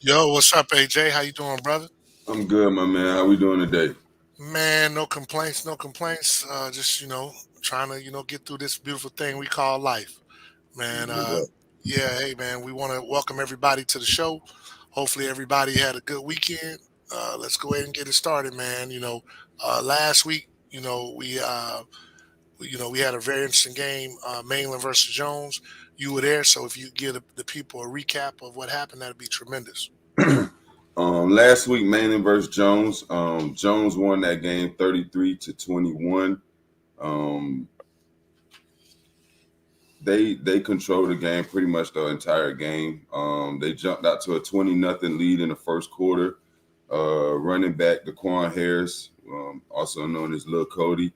Yo, what's up, AJ? How you doing, brother? I'm good, my man. How we doing today? Man, no complaints, no complaints. Just trying to get through this beautiful thing we call life, man. Yeah. Yeah, hey, man, we want to welcome everybody to the show. Hopefully, everybody had a good weekend. Let's go ahead and get it started, man. Last week, we had a very interesting game, Mainland versus Jones. You were there, so if you give the people a recap of what happened, that'd be tremendous. Last week, Manning versus Jones. Jones won that game 33-21. Um, they controlled the game pretty much the entire game. They jumped out to a 20-0 lead in the first quarter. Running back Daquan Harris, also known as Lil Cody,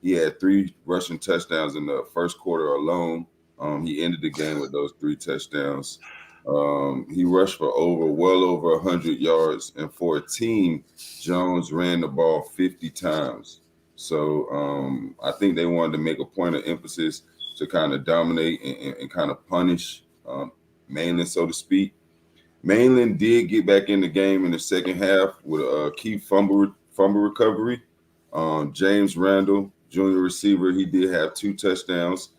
he had three rushing touchdowns in the first quarter alone. He ended the game with those three touchdowns. He rushed for well over 100 yards, and for a team, Jones ran the ball 50 times. So I think they wanted to make a point of emphasis to kind of dominate and kind of punish Mainland, so to speak. Mainland did get back in the game in the second half with a key fumble recovery. James Randall, junior receiver, he did have two touchdowns.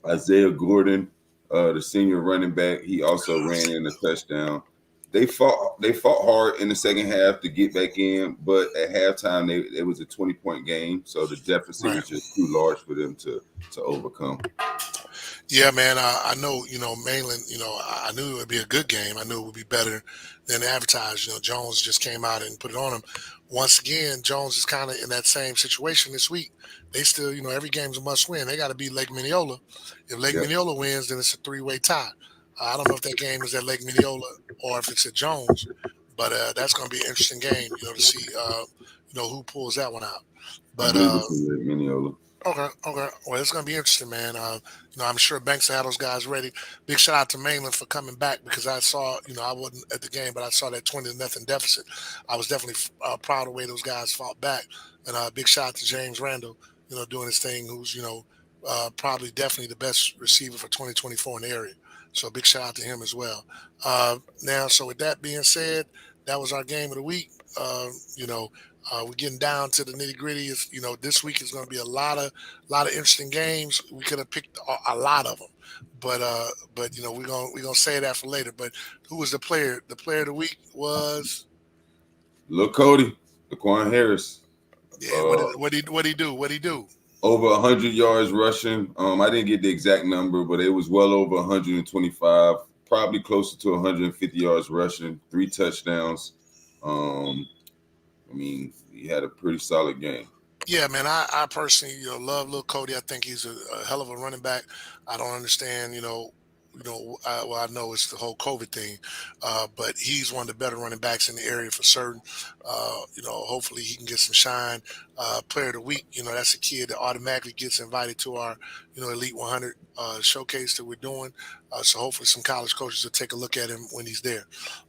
Isaiah Gordon, the senior running back, he also ran in a touchdown. They fought hard in the second half to get back in, but at halftime it was a 20-point game, so the deficit Right. was just too large for them to overcome. Yeah, man. I know, Mainland, I knew it would be a good game. I knew it would be better than advertised. Jones just came out and put it on him. Once again, Jones is kind of in that same situation this week. They still, every game's a must win. They got to beat Lake Mineola. If Lake Yeah. Mineola wins, then it's a three-way tie. I don't know if that game is at Lake Mineola or if it's at Jones, but that's going to be an interesting game, to see, who pulls that one out. I But believe it's in Lake Mineola. Okay, okay. Well, it's gonna be interesting, man. I'm sure Banks had those guys ready. Big shout out to Mainland for coming back because I saw, I wasn't at the game, but I saw that 20-0 deficit. I was definitely proud of the way those guys fought back. And big shout out to James Randall, doing his thing, who's probably definitely the best receiver for 2024 in the area. So big shout out to him as well. Now, so with that being said, that was our game of the week. Uh, you know, we're getting down to the nitty gritty. Is this week is going to be a lot of interesting games. We could have picked a lot of them, but we're gonna say that for later. But who was the player? The player of the week was Lil Cody, Daquan Harris, yeah. What uh, did what he do? What he do? over 100 yards rushing. I didn't get the exact number, but it was well over 125, probably closer to 150 yards rushing, three touchdowns. Um, I mean, he had a pretty solid game. Yeah, man. I personally, love Lil Cody. I think he's a hell of a running back. I don't understand, well, I know it's the whole COVID thing, but he's one of the better running backs in the area for certain. Hopefully he can get some shine. Player of the week, that's a kid that automatically gets invited to our, Elite 100 showcase that we're doing. So hopefully some college coaches will take a look at him when he's there.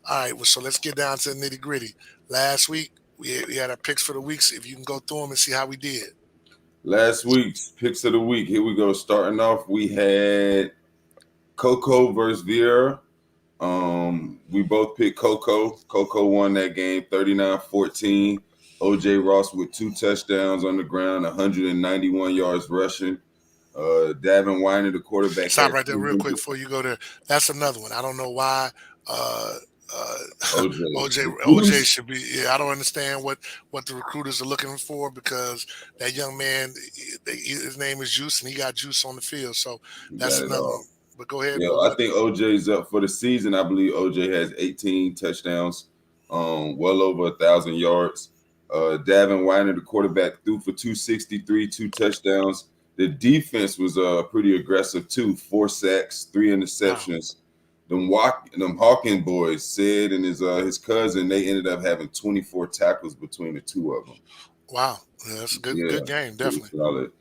All right, well, so let's get down to the nitty gritty. Last week we had our picks for the weeks. If you can go through them and see how we did. Last week's picks of the week. Here we go. Starting off, we had Coco versus Vieira. We both picked Coco. Coco won that game 39-14. OJ Ross with two touchdowns on the ground, 191 yards rushing. Davin Weiner, the quarterback, Stop had right there real quick 300. before you go there. That's another one. I don't know why uh, OJ, OJ recruiters, should be. Yeah, I don't understand what the recruiters are looking for because that young man, his name is Juice, and he got juice on the field. So you that's got it another all. one. But go ahead. Yeah, What I was think OJ's up for the season. I believe OJ has 18 touchdowns, well over 1,000 yards. Davin Weiner, the quarterback, threw for 263, two touchdowns. The defense was pretty aggressive too. Four sacks, three wow, interceptions. Them Hawking boys said and his cousin, they ended up having 24 tackles between the two of them. wow. Yeah, that's a good Yeah, game, pretty definitely. solid.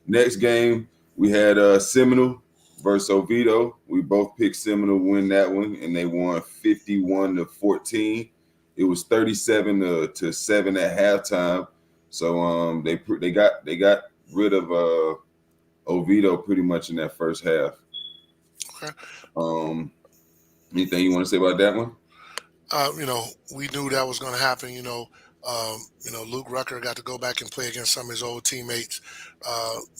Next game, we had Seminole versus Oviedo. We both picked Seminole to win that one, and they won 51-14. It was 37 to 7 at halftime. So they got rid of Oviedo pretty much in that first half. Okay. Um, Anything you want to say about that one? You know, we knew that was going to happen. Luke Rucker got to go back and play against some of his old teammates,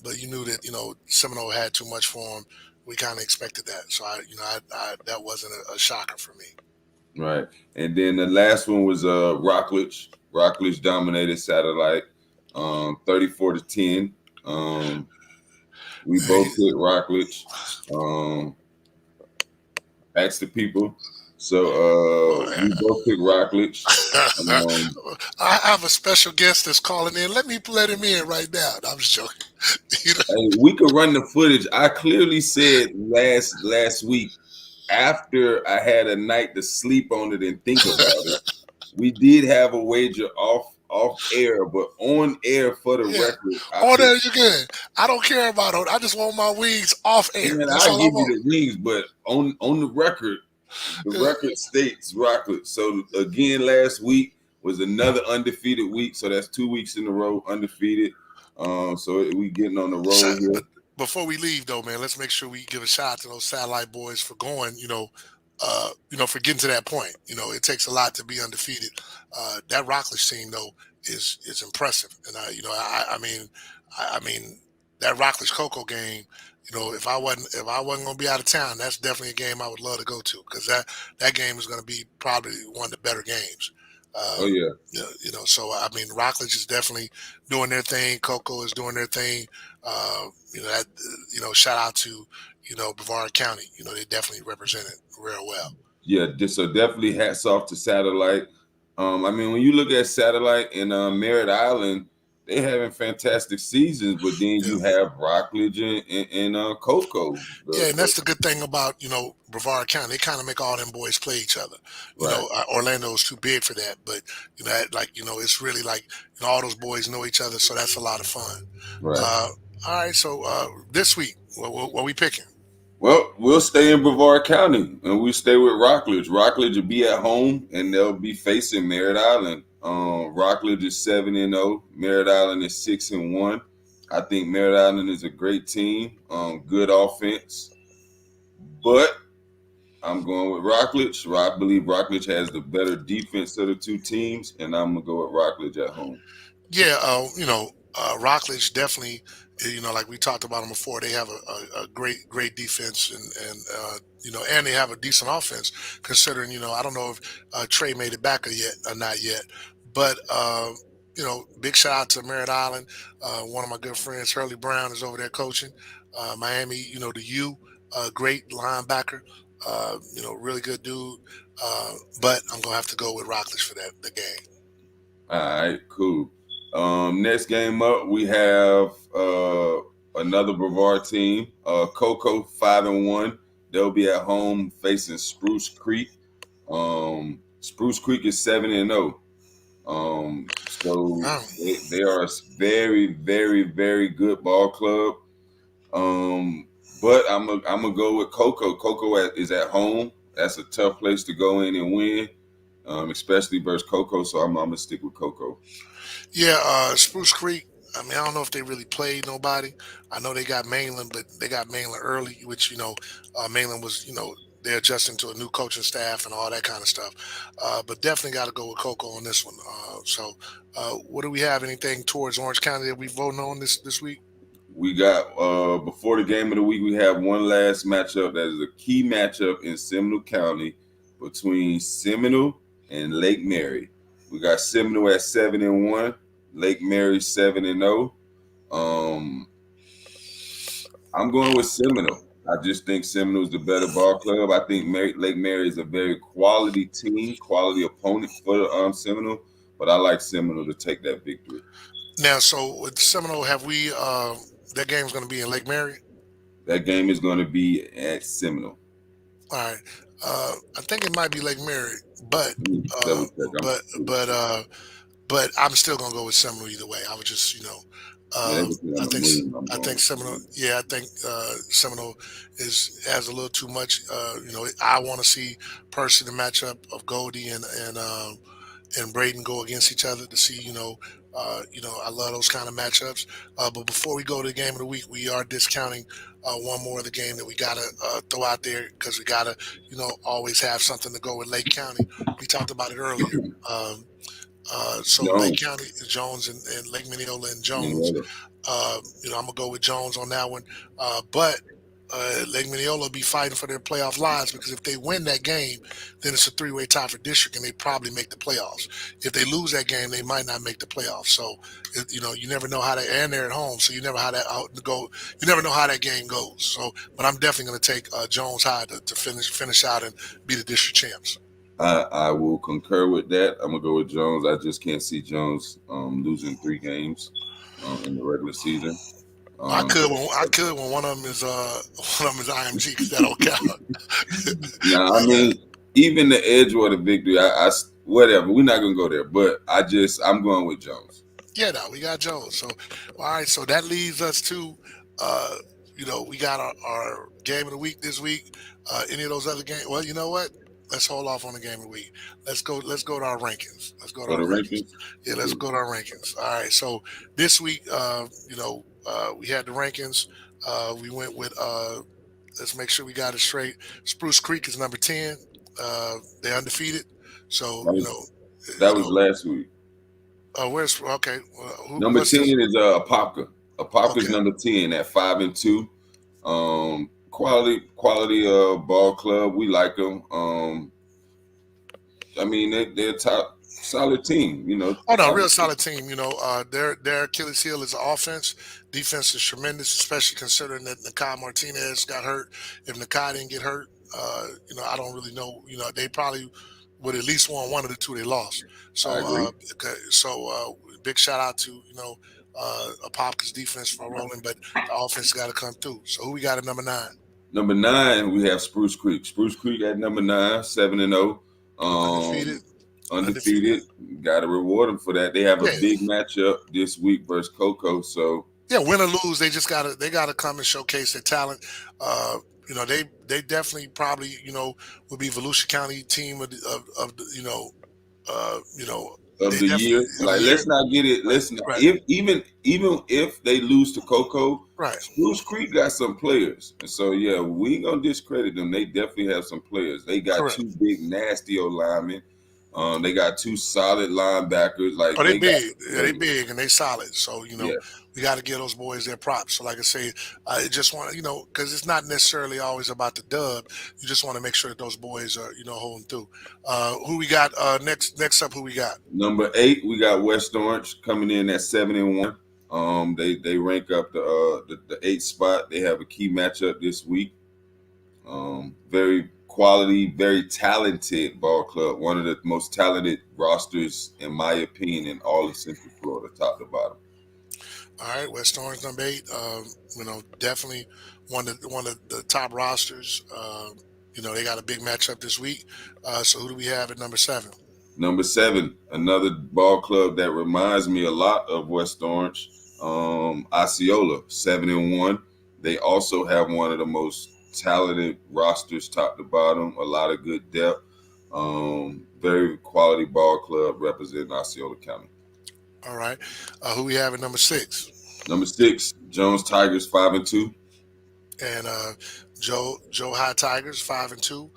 but you knew that Seminole had too much for him. We kind of expected that, so that wasn't a shocker for me. Right. And then the last one was Rockledge. Rockledge dominated Satellite 34-10. We Hey, both hit Rockledge. Ask the people. So we both picked Rockledge. Um, I have a special guest that's calling in. Let him in right now. No, I'm just joking. You know? hey, we could run the footage. I clearly said last week after I had a night to sleep on it and think about it. We did have a wager off air, but on air for the Yeah. record, I Oh, picked. there you good. I don't care about it. I just want my wings off air. Man, That's I all I give you want. the rings, but on the Yeah. record states Rockledge. So again, last week was another undefeated week. So that's 2 weeks in a row undefeated. So we getting on the roll here. But before we leave, though, man, let's make sure we give a shout out to those satellite boys for going. For getting to that point. It takes a lot to be undefeated. That Rockledge team, though, is impressive, and I mean that Rockledge Cocoa game. If I wasn't going to be out of town, that's definitely a game I would love to go to because that game is going to be probably one of the better games. Oh Uh, yeah. so I mean, Rockledge is definitely doing their thing. Cocoa is doing their thing. Shout out to Brevard County. They definitely represent it real well. Yeah, so definitely hats off to Satellite. I mean, when you look at Satellite and Merritt Island, they having fantastic seasons, but then Yeah. you have Rockledge and Cocoa. Yeah, and that's the good thing about Brevard County. They kind of make all them boys play each other. Right, Orlando's too big for that, but it's really like all those boys know each other, so that's a lot of fun. right. Uh, all right, so this week, what we picking? Well, we'll stay in Brevard County and we stay with Rockledge. Rockledge will be at home and they'll be facing Merritt Island. Rockledge is 7-0. Merritt Island is 6-1. I think Merritt Island is a great team, good offense, but I'm going with Rockledge. I believe Rockledge has the better defense of the two teams, and I'm gonna go with Rockledge at home. Yeah, Rockledge definitely. Like we talked about them before, they have a great defense and they have a decent offense. Considering I don't know if Trey made it back or not yet, but big shout out to Merritt Island. One of my good friends, Hurley Brown, is over there coaching Miami. The U, great linebacker. Really good dude. But I'm gonna have to go with Rockledge for the game. All right, cool. Next game up, we have another Brevard team, Cocoa 5-1. They'll be at home facing Spruce Creek. Spruce Creek is 7-0. So Oh, they are a very, very, very good ball club. But I'm gonna go with Cocoa. Cocoa is at home. That's a tough place to go in and win, especially versus Cocoa. So I'm gonna stick with Cocoa. yeah, Spruce Creek. I mean, I don't know if they really played nobody. I know they got Mainland, but they got Mainland early, which Mainland was they're adjusting to a new coaching staff and all that kind of stuff. But definitely got to go with Coco on this one. What do we have? Anything towards Orange County that we voting on this week? We got before the game of the week, we have one last matchup that is a key matchup in Seminole County between Seminole and Lake Mary. We got Seminole at 7-1, Lake Mary 7-0. Um, I'm going with Seminole. I just think Seminole is the better ball club. I think Lake Mary is a very quality team, quality opponent for Seminole, but I like Seminole to take that victory. Now, so with Seminole, have we? That game's going to be in Lake Mary. That game is going to be at Seminole. All right. I think it might be Lake Mary, but uh, Double check. but but but I'm still gonna go with Seminole either way. I would just, Yeah, uh, everything I on the think move. I'm I going think with Seminole. Seminole. Yeah, I think Seminole has a little too much. I want to see personally the matchup of Goldie and Braden go against each other to see, I love those kind of matchups. But before we go to the game of the week, we are discounting one more of the game that we gotta throw out there because we gotta, always have something to go with Lake County. We talked about it earlier. So Lake Jones. County, Jones, and Lake Minneola and Jones. Minnesota. I'm gonna go with Jones on that one. But Lake Minneola will be fighting for their playoff lives because if they win that game, then it's a three-way tie for district, and they probably make the playoffs. If they lose that game, they might not make the playoffs. So, you never know how that, and they're at home, so you never how that out go. You never know how that game goes. So, but I'm definitely going to take Jones High to finish out and be the district champs. I will concur with that. I'm gonna go with Jones. I just can't see Jones losing 3 games in the regular season. I could when one of them is IMG because that don't count. Now, I mean, even the Edgewater victory, whatever. We're not gonna go there, but I'm going with Jones. Yeah, no, we got Jones. So, all right. So that leads us to, we got our game of the week this week. Any of those other games? Well, you know what? Let's hold off on the game of the week. Let's go to our rankings. Let's go to For our the rankings. rankings, Yeah, let's go to our rankings. All right. So this week, we had the rankings. We went with. Let's make sure we got it straight. Spruce Creek is number 10. They're undefeated. So that was last week. Where's okay? Number what's 10 this? is Apopka. Apopka's Okay. number 10 at 5-2. Quality ball club. We like them. I mean, they're a top solid team. Oh no, real solid team. Their Achilles heel is offense. Defense is tremendous, especially considering that Nakai Martinez got hurt. If Nakai didn't get hurt, I don't really know. They probably would at least won one of the two they lost. So, I agree. big shout out to Apopka's defense for rolling, but the offense got to come through. So who we got at number 9? Number 9, we have Spruce Creek. Spruce Creek at number 9, 7-0. Undefeated. Got to reward them for that. They have a big matchup this week versus Coco. So yeah, win or lose, they gotta come and showcase their talent. They definitely probably would be Volusia County team of the year. Like, let's not get it. Let's not, right. even if they lose to Coco, right. Spruce Creek got some players, and so yeah, we ain't gonna discredit them. They definitely have some players. They got Correct. 2 big nasty old linemen. They got 2 solid linebackers. Like, they big. They big and they solid. So Yeah. we got to give those boys their props. So like I say, I just want to because it's not necessarily always about the dub. You just want to make sure that those boys are holding through. Who we got next up? Who we got? Number 8, we got West Orange coming in at 7-1. They rank up the 8th spot. They have a key matchup this week. Very quality, very talented ball club. One of the most talented rosters, in my opinion, in all of Central Florida, top to bottom. All right, West Orange number 8. Definitely one of the top rosters. They got a big matchup this week. So who do we have at number 7? Number 7, another ball club that reminds me a lot of West Orange, Osceola, 7-1. They also have one of the most talented rosters, top to bottom. A lot of good depth. Very quality ball club representing Osceola County. All right, who we have at number 6? Number 6, Jones Tigers, 5-2. And Joe High Tigers, 5-2.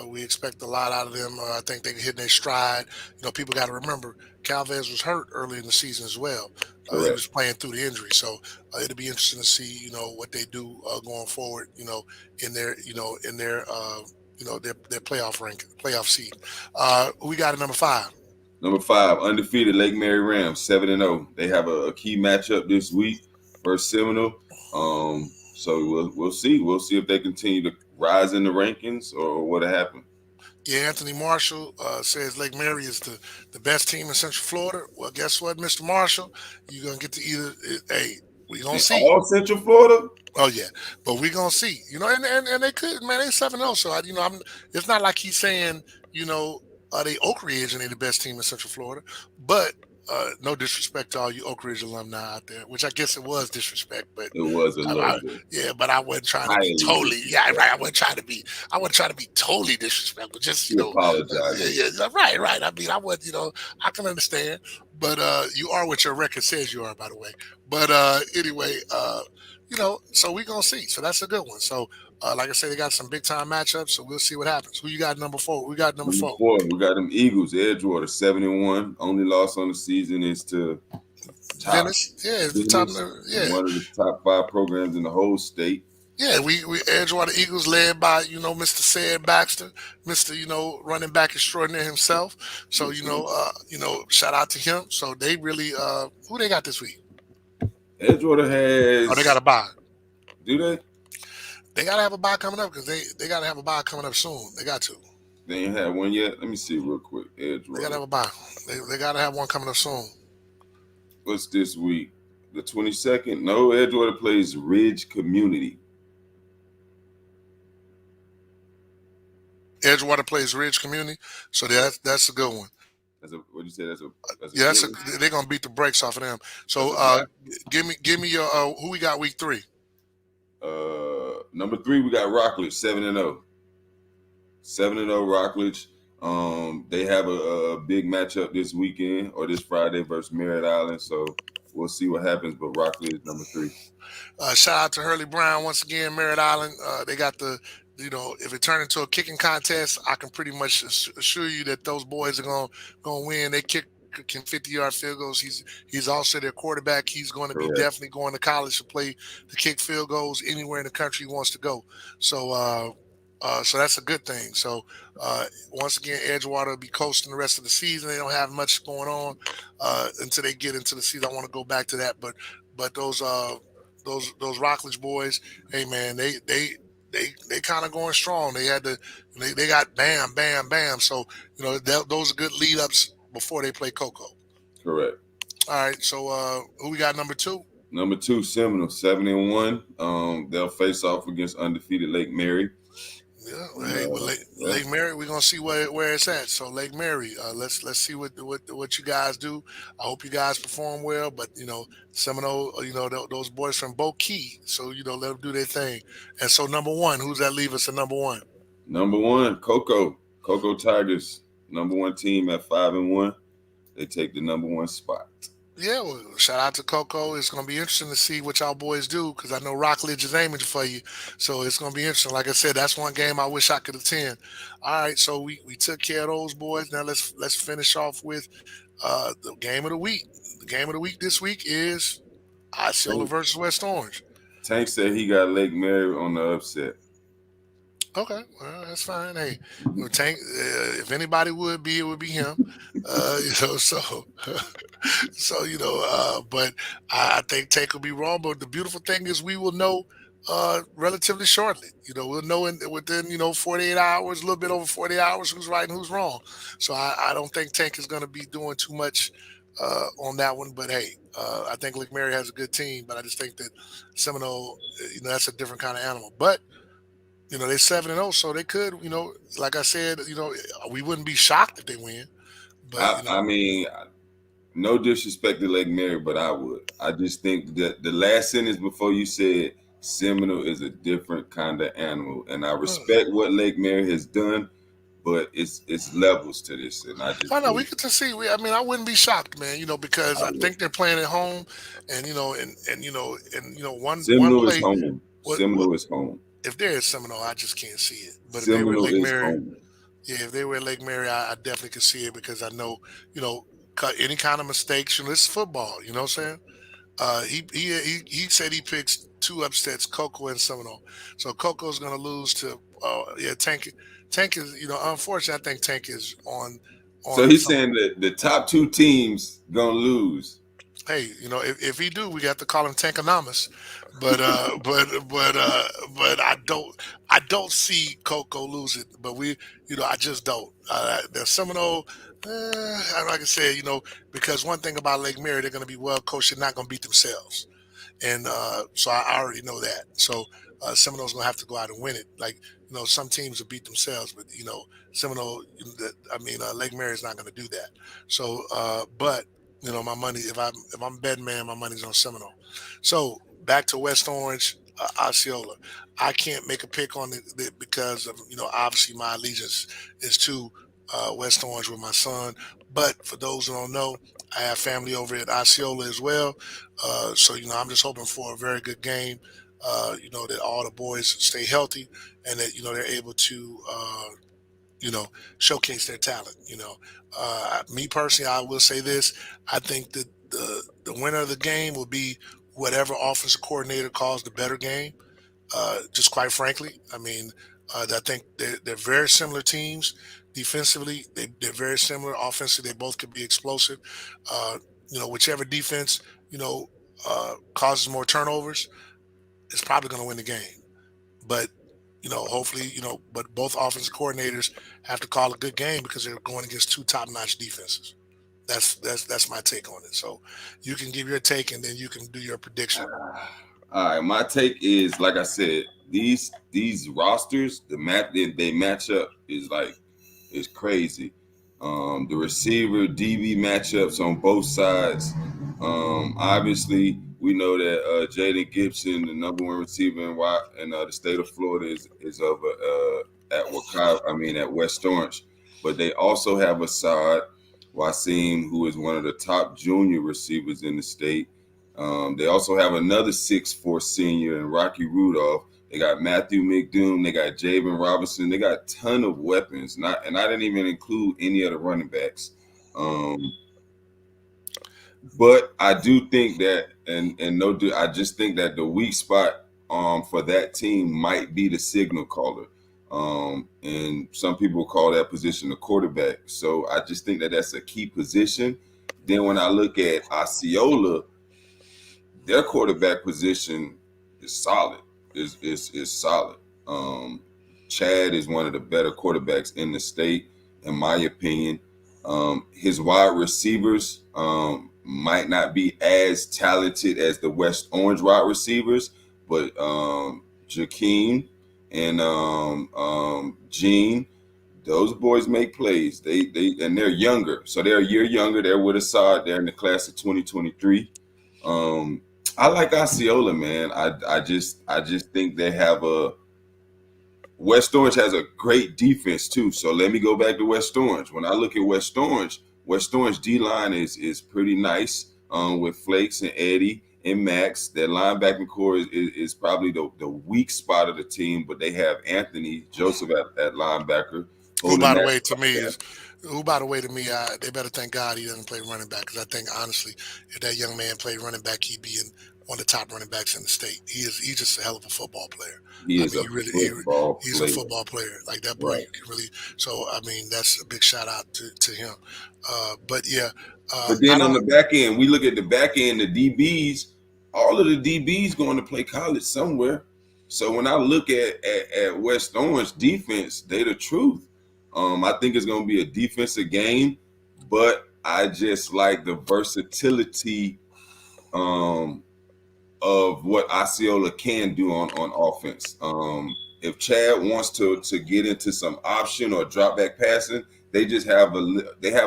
We expect a lot out of them. I think they're hitting their stride. People got to remember Calvez was hurt early in the season as well. He was playing through the injury, so it'll be interesting to see what they do going forward. In their their playoff seed. Who we got at number 5? Number 5, undefeated Lake Mary Rams, 7-0. They have a key matchup this week versus Seminole. So we'll see. We'll see if they continue to rise in the rankings or what'll happen. Yeah, Anthony Marshall says Lake Mary is the best team in Central Florida. Well, guess what, Mr. Marshall? You're going to get to either – hey, we're going to see. All Central Florida? Oh, yeah. But we're going to see. And they could – man, they 7-0. So, it's not like he's saying, are they Oak Ridge and they're the best team in Central Florida. But no disrespect to all you Oak Ridge alumni out there, which I guess it was disrespect, but It was a little I, bit yeah, but I wasn't trying to be highly totally, yeah, right. disrespectful. I wasn't trying to be totally disrespectful. Just, She yeah, apologizes. yeah, right, right. I mean, I would, I can understand, but you are what your record says you are, by the way. But anyway, so we gonna see. So that's a good one. So, like I said, they got some big time matchups. So we'll see what happens. Who you got number four? We got number Number four. 4, we got them Eagles, Edgewater, 7-1. Only loss on the season is to top Venice, yeah, it's the top. Venice, Yeah, one of the top 5 programs in the whole state. yeah, we Edgewater Eagles led by Mr. Said Baxter, Mr. running back extraordinaire himself. So Yes, sir. shout out to him. So they really who they got this week? Edgewater Oh, they got has, a bye. do they? They gotta have a bye coming up because they gotta have a bye coming up soon. They got to. They ain't had one yet. Let me see real quick. They gotta Edgewater. have a bye. They gotta have one coming up soon. What's this week? The 22nd? No, Edgewater plays Ridge Community. Edgewater plays Ridge Community, so that's a good one. That's a what you say? That's a Yeah, good one. they're gonna beat the brakes off of them. That's So a bye. give me your who we got week 3. Number 3, we got Rockledge, 7-0. 7-0 Rockledge. They have a big matchup this weekend or this Friday versus Merritt Island. So we'll see what happens. But Rockledge is number 3. Shout out to Hurley Brown once again, Merritt Island. They got if it turned into a kicking contest, I can pretty much assure you that those boys are gonna win. They kicking 50-yard field goals. He's also their quarterback. He's going to be Correct. definitely going to college to play to kick field goals anywhere in the country he wants to go. So. So that's a good thing. So once again, Edgewater will be coasting the rest of the season. They don't have much going on until they get into the season. I want to go back to that, but those Rockledge boys, hey man, they kind of going strong. They got bam, bam, bam. So those are good lead ups before they play Coco. Correct. All right. So who we got number 2? Number 2, Seminole, 7-1. They'll face off against undefeated Lake Mary. Yeah, well, And, hey, well, yeah, Lake Mary, we're gonna see where it's at. So Lake Mary, let's see what you guys do. I hope you guys perform well, but Seminole, those boys from Bo Key, so let them do their thing. And so number 1, who's that leave us at number 1? number 1, Coco Tigers, number 1 team at 5-1. They take the number 1 spot. Yeah, well, shout out to Coco. It's going to be interesting to see what y'all boys do because I know Rockledge is aiming for you. So it's going to be interesting. Like I said, that's one game I wish I could attend. All right, so we took care of those boys. Now let's finish off with the game of the week. The game of the week this week is Osceola Tank, versus West Orange. Tank said he got Lake Mary on the upset. Okay, well that's fine. Hey, Tank, if anybody would be, it would be him. So but I think Tank will be wrong. But the beautiful thing is, we will know relatively shortly. We'll know within 48 hours, a little bit over 48 hours, who's right and who's wrong. So I don't think Tank is going to be doing too much on that one. But hey, I think Lake Mary has a good team, but I just think that Seminole, that's a different kind of animal. But they're 7-0, so they could, like I said, we wouldn't be shocked if they win. But I mean, no disrespect to Lake Mary, but I would. I just think that the last sentence before you said Seminole is a different kind of animal, and I respect what Lake Mary has done, but it's levels to this, and I just I know we think get to see. I mean, I wouldn't be shocked, man. Because I I would. think they're playing at home, and one Seminole is play. home. What Seminole is home. if there is Seminole, I just can't see it. But if they were at Seminole Lake is Mary, home. yeah, if they were at Lake Mary, I definitely could see it because I know, cut any kind of mistakes. It's football. You know what I'm saying? He said he picks 2 upsets, Coco and Seminole. So Coco's going to lose to Tank. Tank is unfortunately I think Tank is So on he's some. saying that the top 2 teams gonna lose. Hey, if he do, we got to call him Tankonomics. But but I don't see Coco losing. But I just don't. The Seminole, like I said, because one thing about Lake Mary, they're going to be well coached. They're not going to beat themselves. And so I already know that. So Seminole's gonna have to go out and win it. Like some teams will beat themselves, but Seminole, Lake Mary is not gonna do that. So, but You know, my money, if I'm betting man, my money's on Seminole. So back to West Orange, Osceola. I can't make a pick on it because of, obviously my allegiance is to West Orange with my son. But for those who don't know, I have family over at Osceola as well. So I'm just hoping for a very good game. That all the boys stay healthy and that they're able to you know, showcase their talent. Me personally, I will say this: I think that the winner of the game will be whatever offensive coordinator calls the better game. Just quite frankly, I mean, I think they're very similar teams. Defensively, they're very similar. Offensively, they both could be explosive. Uh, whichever defense causes more turnovers is probably going to win the game. But hopefully, but both offensive coordinators have to call a good game because they're going against two top-notch defenses. That's my take on it. So you can give your take and then you can do your prediction. All right, my take is like I said, these rosters, they match up is crazy. The receiver DB matchups on both sides. Obviously, we know that Jaden Gibson, the number one receiver in the state of Florida, is over at at West Orange. But they also have Assad Wasim, who is one of the top junior receivers in the state. They also have another 6'4" senior in Rocky Rudolph. They got Matthew McDoom. They got Javen Robinson. They got a ton of weapons. And I didn't even include any of the running backs. But I do think that, I just think that the weak spot for that team might be the signal caller. And some people call that position the quarterback. So I just think that that's a key position. Then when I look at Osceola, their quarterback position is solid. Is solid. Chad is one of the better quarterbacks in the state, in my opinion. His wide receivers might not be as talented as the West Orange wide receivers, but Jakeem and Gene, those boys make plays. They and they're younger, so they're a year younger. They're with Assad. They're in the class of 2023. I like Osceola, man. I just think they have West Orange has a great defense too. So let me go back to West Orange. When I look at West Orange D line is pretty nice. With Flakes and Eddie and Max. Their linebacking core is probably the weak spot of the team, but they have Anthony Joseph at linebacker. Who, by the way, to me is who, by the way, to me, they better thank God he doesn't play running back because I think honestly, if that young man played running back, he'd be in one of the top running backs in the state. He's just a hell of a football player. He I is mean, a football he's a player. football player. Like that boy, Right. you can really. So I mean, that's a big shout out to him. But yeah, But I then on don't. the back end, we look at the back end, the DBs, all of the DBs going to play college somewhere. So when I look at West Orange defense, they the truth. I think it's going to be a defensive game, but I just like the versatility of what Osceola can do on offense. If Chad wants to get into some option or drop back passing, they have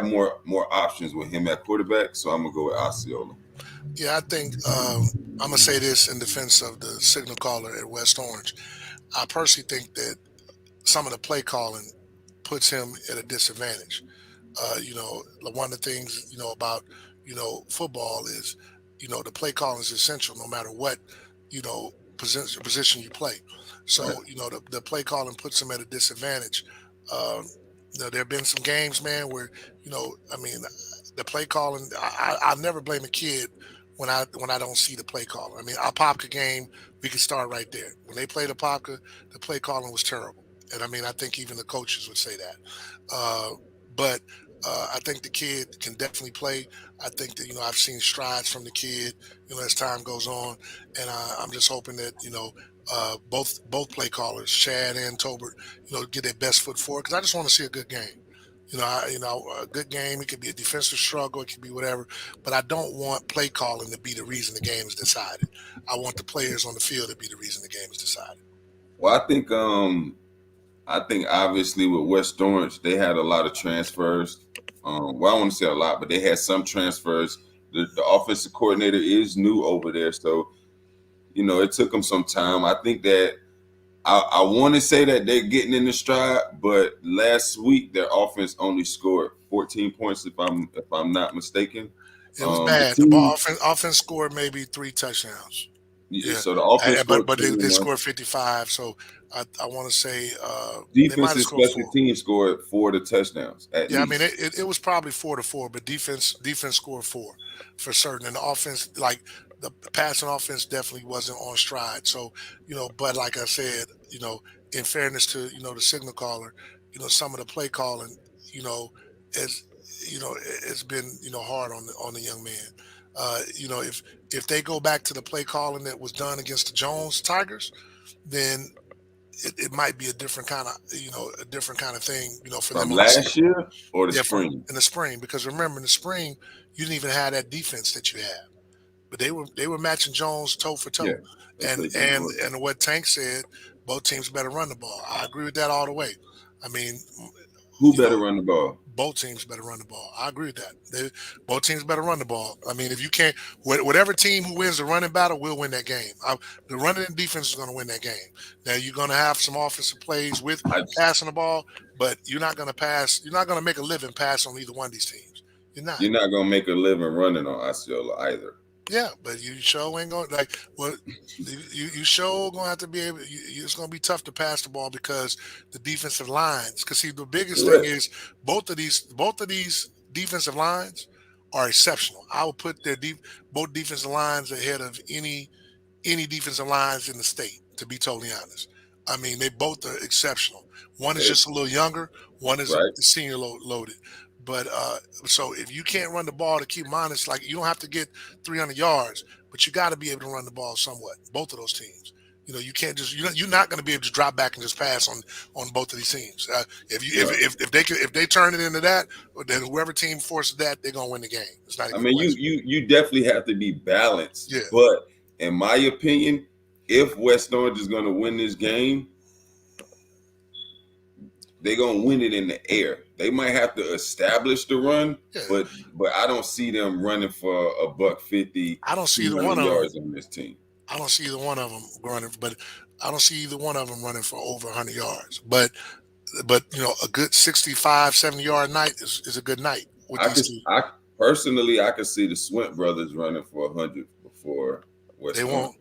more options with him at quarterback. So I'm gonna go with Osceola. Yeah, I think I'm gonna say this in defense of the signal caller at West Orange. I personally think that some of the play calling puts him at a disadvantage. One of the things about football is the play calling is essential no matter what position you play. Right. So the play calling puts him at a disadvantage. Um, there have been some games, man, where I mean, the play calling. I never blame a kid when I don't see the play calling. I mean, our Popka game, we can start right there. When they played the Popka, the play calling was terrible, and I mean, I think even the coaches would say that. Uh, but I think the kid can definitely play. I think that I've seen strides from the kid, as time goes on, and I'm just hoping that both play callers, Chad and Tolbert, get their best foot forward because I just want to see a good game. A good game. It could be a defensive struggle. It could be whatever. But I don't want play calling to be the reason the game is decided. I want the players on the field to be the reason the game is decided. Well, I think obviously with West Orange they had a lot of transfers. Well, I want to say a lot, but they had some transfers. The offensive coordinator is new over there, so it took them some time. I think that I want to say that they're getting in the stride, but last week their offense only scored 14 points, if I'm not mistaken. It was The bad. The ball team, offense scored maybe 3 touchdowns. Yeah, so the offense scored but they 21. scored 55. So I want to say they might Defense have and scored special four. teams scored 4 of the touchdowns at Yeah, I mean least. it was probably 4-4, but defense scored four for certain, and the offense like the passing offense definitely wasn't on stride. So but like I said, in fairness to the signal caller, some of the play calling, you know, is it's been hard on the young man. If they go back to the play calling that was done against the Jones Tigers, then it might be a different kind of a different kind of thing for From them also. last year or the Yeah, from spring? in the spring, because remember in the spring you didn't even have that defense that you have, but they were matching Jones toe for Yeah, toe, they and played them and good. and what Tank said, both teams better run the ball. I agree with that all the way. I mean, Who you know, better run the ball? both teams better run the ball. I agree with that. Both teams better run the ball. I mean, if you can't, whatever team who wins the running battle will win that game. The running and defense is going to win that game. Now you're going to have some offensive plays with I, passing the ball, but you're not going to pass. You're not going to make a living pass on either one of these teams. You're not. you're not gonna make a living running on Osceola either. Yeah, but you sure ain't going like well. You sure gonna have to be able. It's gonna be tough to pass the ball because the defensive lines. Because see, the biggest thing Correct. is both of these defensive lines are exceptional. I would put both defensive lines ahead of any defensive lines in the state. To be totally honest, I mean they both are exceptional. One is Okay. just a little younger. One is Right. senior loaded. But so if you can't run the ball to keep them honest, like you don't have to get 300 yards, but you got to be able to run the ball somewhat. Both of those teams. You can't just you're not going to be able to drop back and just pass on both of these teams. If you Right. if they turn it into that, then whoever team forces that, they're gonna win the game. It's not I even a mean, you question. you you definitely have to be balanced, Yeah, but in my opinion, if West Orange is gonna win this game, they're gonna win it in the air. They might have to establish the run, yeah. but I don't see them running for a buck 50, I don't see two either one hundred of them. yards on this team. I don't see either one of them running, but I don't see either one of them running for over 100 yards. But a good 65, 70 yard night is a good night with these two. I personally I could see the Swint brothers running for 100 before They West Orange. won't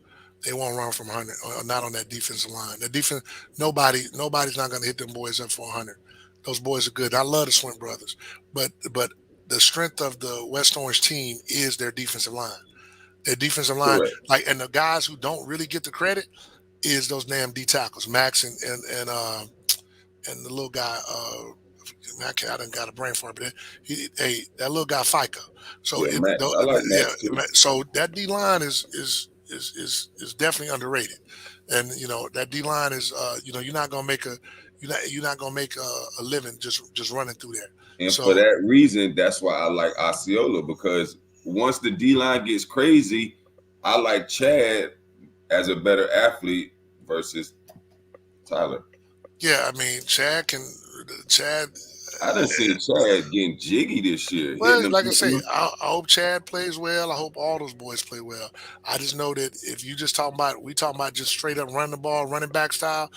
they won't run from 100, not on that defensive line. The defense, nobody's not going to hit them boys up for 100. Those boys are good. I love the Swint brothers, but the strength of the West Orange team is their defensive line. Their defensive line, Correct. and the guys who don't really get the credit is those damn D tackles, Max and the little guy. I done got a brain fart, but that little guy FICA. So Yeah, Max. I like Max too. yeah, so that D line is definitely underrated, and that D line is you're not gonna make a living just running through there. And for So that reason, that's why I like Osceola, because once the D line gets crazy, I like Chad as a better athlete versus Tyler. yeah, I mean Chad. I done seen Chad getting jiggy this year, hitting Well, them. like I say, I hope Chad plays well. I hope all those boys play well. I just know that if you just talking about just straight up running the ball, running back style,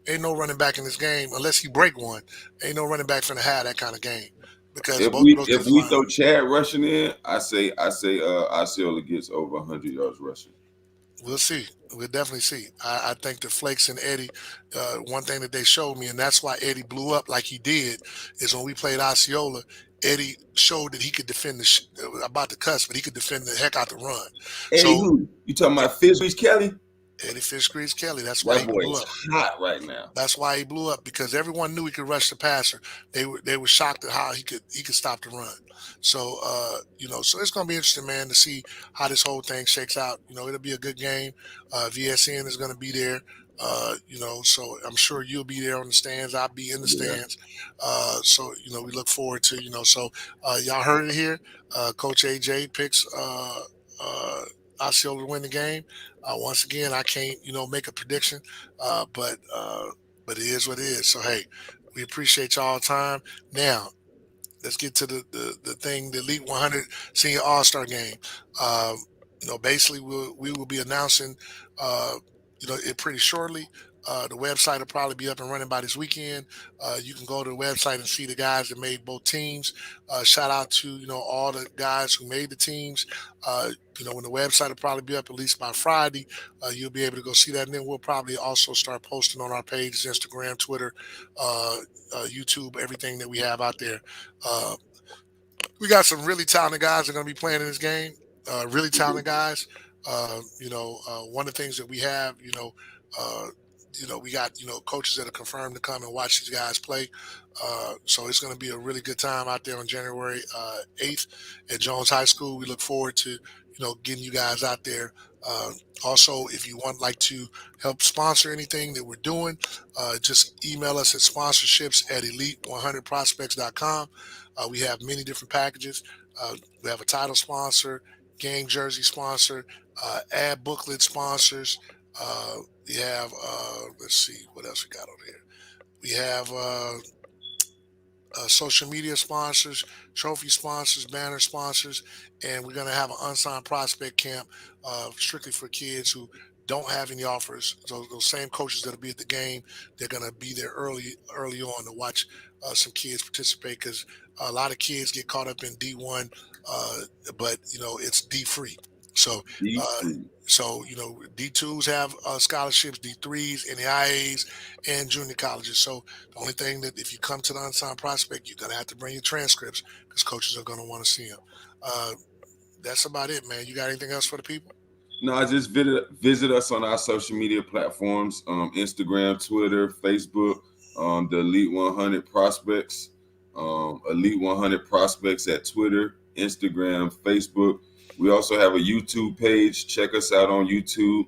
ain't no running back in this game unless he break one. Ain't no running back finna have that kind of game because If both of we those if defensive we line. throw Chad rushing in, I say Osceola gets over 100 yards rushing. We'll see. We'll definitely see. I think the Flakes and Eddie, one thing that they showed me, and that's why Eddie blew up like he did, is when we played Osceola. Eddie showed that he could defend about the cuss, but he could defend the heck out the run. Eddie, So who you talking about? Fizz Kelly? Eddie Fishgreaves Kelly, that's why That he boy blew is up. hot right now. That's why he blew up because everyone knew he could rush the passer. They were shocked at how he could stop the run. So so it's gonna be interesting, man, to see how this whole thing shakes out. It'll be a good game. VSN is gonna be there. So I'm sure you'll be there on the stands. I'll be in the Yeah. stands. So we look forward to so y'all heard it here. Coach AJ picks Osceola to win the game. Once again, I can't make a prediction, but it is what it is. So hey, we appreciate y'all time. Now let's get to the thing, the Elite 100 Senior All-Star Game. Um, basically we will be announcing, uh, it pretty shortly. The website will probably be up and running by this weekend. You can go to the website and see the guys that made both teams. Shout out to all the guys who made the teams. Uh, when the website will probably be up at least by Friday, you'll be able to go see that, and then we'll probably also start posting on our pages, Instagram, Twitter, uh, YouTube, everything that we have out there. Uh, we got some really talented guys that are going to be playing in this game. Really talented guys. One of the things that we have, uh, we got coaches that are confirmed to come and watch these guys play. So it's going to be a really good time out there on January 8th at Jones High School. We look forward to getting you guys out there. Uh, Also, if you want like to help sponsor anything that we're doing, just email us at sponsorships at elite100prospects.com. We have many different packages. We have a title sponsor, game jersey sponsor, ad booklet sponsors. We have, let's see, what else we got on here. We have social media sponsors, trophy sponsors, banner sponsors, and we're going to have an unsigned prospect camp strictly for kids who don't have any offers. So those same coaches that'll be at the game, they're going to be there early on to watch some kids participate, because a lot of kids get caught up in D1, uh, but it's D free. So Deep uh, free. D2s have scholarships, D3s, NAIAs, and junior colleges. So the only thing that if you come to the unsigned prospect, you're gonna have to bring your transcripts because coaches are gonna want to see them. Uh, that's about it, man. You got anything else for the people? No, just visit us on our social media platforms, Instagram, Twitter, Facebook, the Elite 100 Prospects, Elite 100 Prospects at Twitter, Instagram, Facebook. We also have a YouTube page. Check us out on YouTube.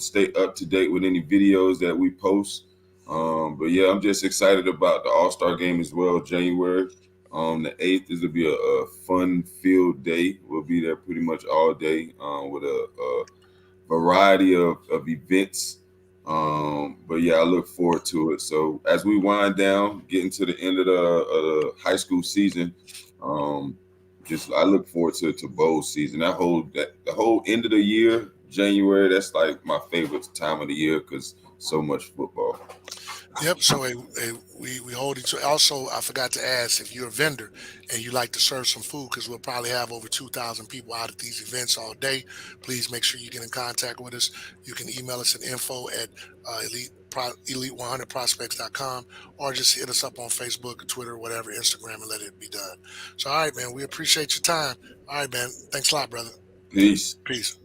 Stay up to date with any videos that we post. But yeah, I'm just excited about the All-Star game as well, January. The 8th is to be a fun field day. We'll be there pretty much all day with a variety of events. But yeah, I look forward to it. So as we wind down, getting to the end of the high school season, um, just I look forward to bowl season. The whole end of the year, January, that's like my favorite time of the year because so much football. Yep. So we hold each. Also, I forgot to ask if you're a vendor and you like to serve some food, because we'll probably have over 2,000 people out at these events all day. Please make sure you get in contact with us. You can email us at info at elite100prospects.com, or just hit us up on Facebook, Twitter, whatever, Instagram, and let it be done. So, all right, man. We appreciate your time. All right, man. Thanks a lot, brother. Peace. Peace.